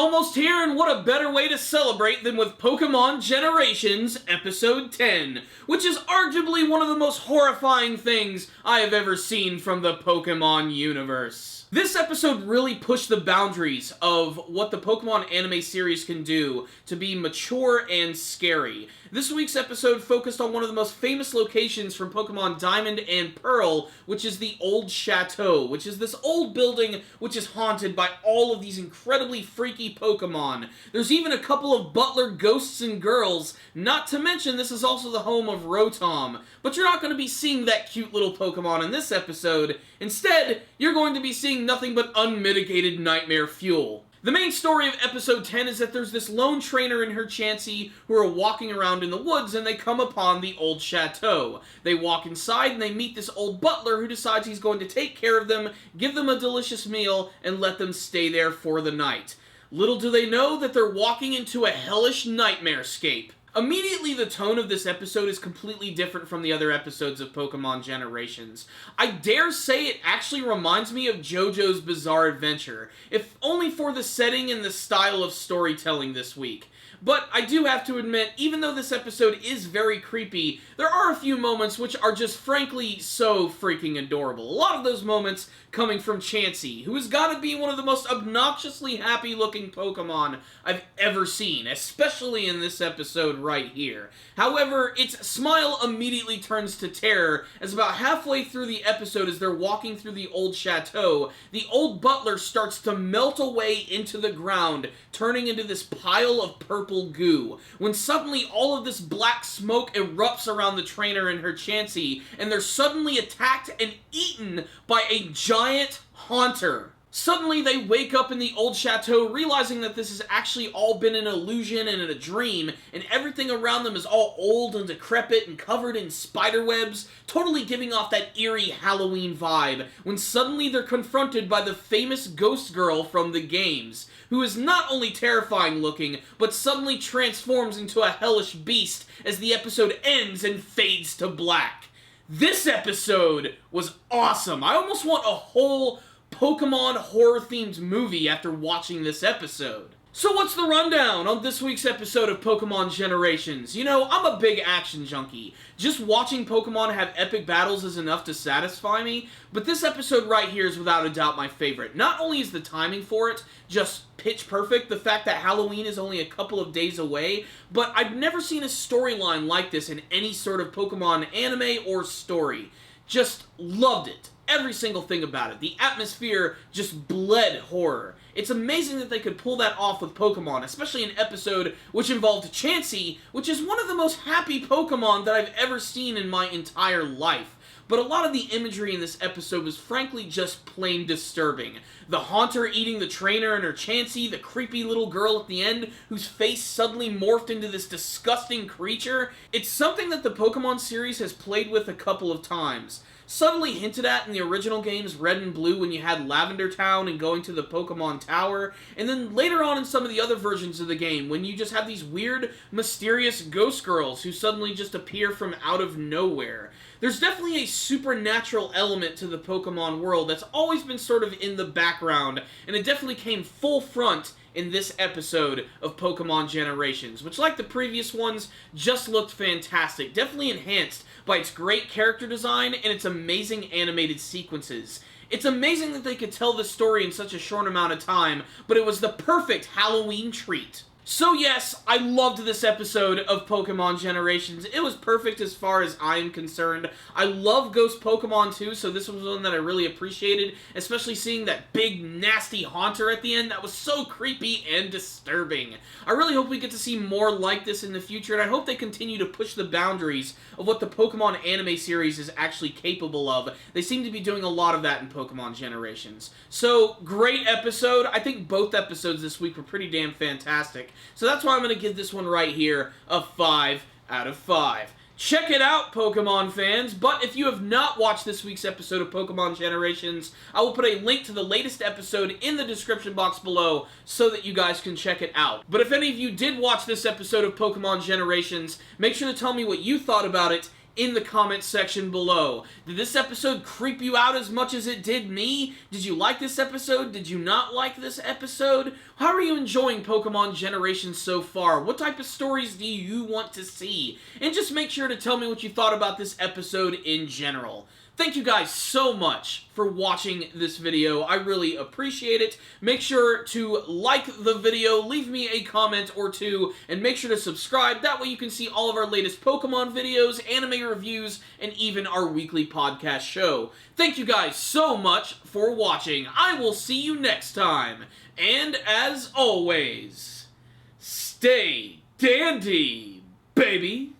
almost here, and what a better way to celebrate than with Pokémon Generations Episode 10, which is arguably one of the most horrifying things I have ever seen from the Pokémon universe. This episode really pushed the boundaries of what the Pokémon anime series can do to be mature and scary. This week's episode focused on one of the most famous locations from Pokémon Diamond and Pearl, which is the old Chateau, which is this old building which is haunted by all of these incredibly freaky Pokémon. There's even a couple of butler ghosts and girls, not to mention this is also the home of Rotom. But you're not going to be seeing that cute little Pokémon in this episode. Instead, you're going to be seeing nothing but unmitigated nightmare fuel. The main story of episode 10 is that there's this lone trainer and her Chansey who are walking around in the woods, and they come upon the old chateau. They walk inside and they meet this old butler who decides he's going to take care of them, give them a delicious meal, and let them stay there for the night. Little do they know that they're walking into a hellish nightmare-scape. Immediately, the tone of this episode is completely different from the other episodes of Pokémon Generations. I dare say it actually reminds me of JoJo's Bizarre Adventure, if only for the setting and the style of storytelling this week. But I do have to admit, even though this episode is very creepy, there are a few moments which are just frankly so freaking adorable. A lot of those moments coming from Chansey, who has got to be one of the most obnoxiously happy-looking Pokémon I've ever seen, especially in this episode right here. However, its smile immediately turns to terror, as about halfway through the episode, as they're walking through the old chateau, the old butler starts to melt away into the ground, turning into this pile of purple goo, when suddenly all of this black smoke erupts around the trainer and her Chansey, and they're suddenly attacked and eaten by a giant haunter. Suddenly, they wake up in the old chateau, realizing that this has actually all been an illusion and a dream, and everything around them is all old and decrepit and covered in spiderwebs, totally giving off that eerie Halloween vibe, when suddenly they're confronted by the famous ghost girl from the games, who is not only terrifying looking, but suddenly transforms into a hellish beast as the episode ends and fades to black. This episode was awesome. I almost want a whole Pokémon horror-themed movie after watching this episode. So what's the rundown on this week's episode of Pokémon Generations? You know, I'm a big action junkie. Just watching Pokémon have epic battles is enough to satisfy me, but this episode right here is without a doubt my favorite. Not only is the timing for it just pitch perfect, the fact that Halloween is only a couple of days away, but I've never seen a storyline like this in any sort of Pokémon anime or story. Just loved it. Every single thing about it. The atmosphere just bled horror. It's amazing that they could pull that off with Pokemon, especially an episode which involved Chansey, which is one of the most happy Pokemon that I've ever seen in my entire life. But a lot of the imagery in this episode was frankly just plain disturbing. The Haunter eating the trainer and her Chansey, the creepy little girl at the end whose face suddenly morphed into this disgusting creature. It's something that the Pokemon series has played with a couple of times. Subtly hinted at in the original games Red and Blue when you had Lavender Town and going to the Pokemon Tower, and then later on in some of the other versions of the game when you just have these weird, mysterious ghost girls who suddenly just appear from out of nowhere. There's definitely a supernatural element to the Pokemon world that's always been sort of in the background, and it definitely came full front in this episode of Pokémon Generations, which, like the previous ones, just looked fantastic, definitely enhanced by its great character design and its amazing animated sequences. It's amazing that they could tell this story in such a short amount of time, but it was the perfect Halloween treat. So yes, I loved this episode of Pokémon Generations. It was perfect as far as I am concerned. I love Ghost Pokémon too, so this was one that I really appreciated, especially seeing that big, nasty Haunter at the end. That was so creepy and disturbing. I really hope we get to see more like this in the future, and I hope they continue to push the boundaries of what the Pokémon anime series is actually capable of. They seem to be doing a lot of that in Pokémon Generations. So, great episode. I think both episodes this week were pretty damn fantastic. So that's why I'm going to give this one right here a 5 out of 5. Check it out, Pokemon fans, but if you have not watched this week's episode of Pokemon Generations, I will put a link to the latest episode in the description box below so that you guys can check it out. But if any of you did watch this episode of Pokemon Generations, make sure to tell me what you thought about it in the comment section below. Did this episode creep you out as much as it did me? Did you like this episode? Did you not like this episode? How are you enjoying Pokemon Generations so far? What type of stories do you want to see? And just make sure to tell me what you thought about this episode in general. Thank you guys so much for watching this video. I really appreciate it. Make sure to like the video, leave me a comment or two, and make sure to subscribe. That way you can see all of our latest Pokemon videos, anime reviews, and even our weekly podcast show. Thank you guys so much for watching. I will see you next time. And as always, stay dandy, baby.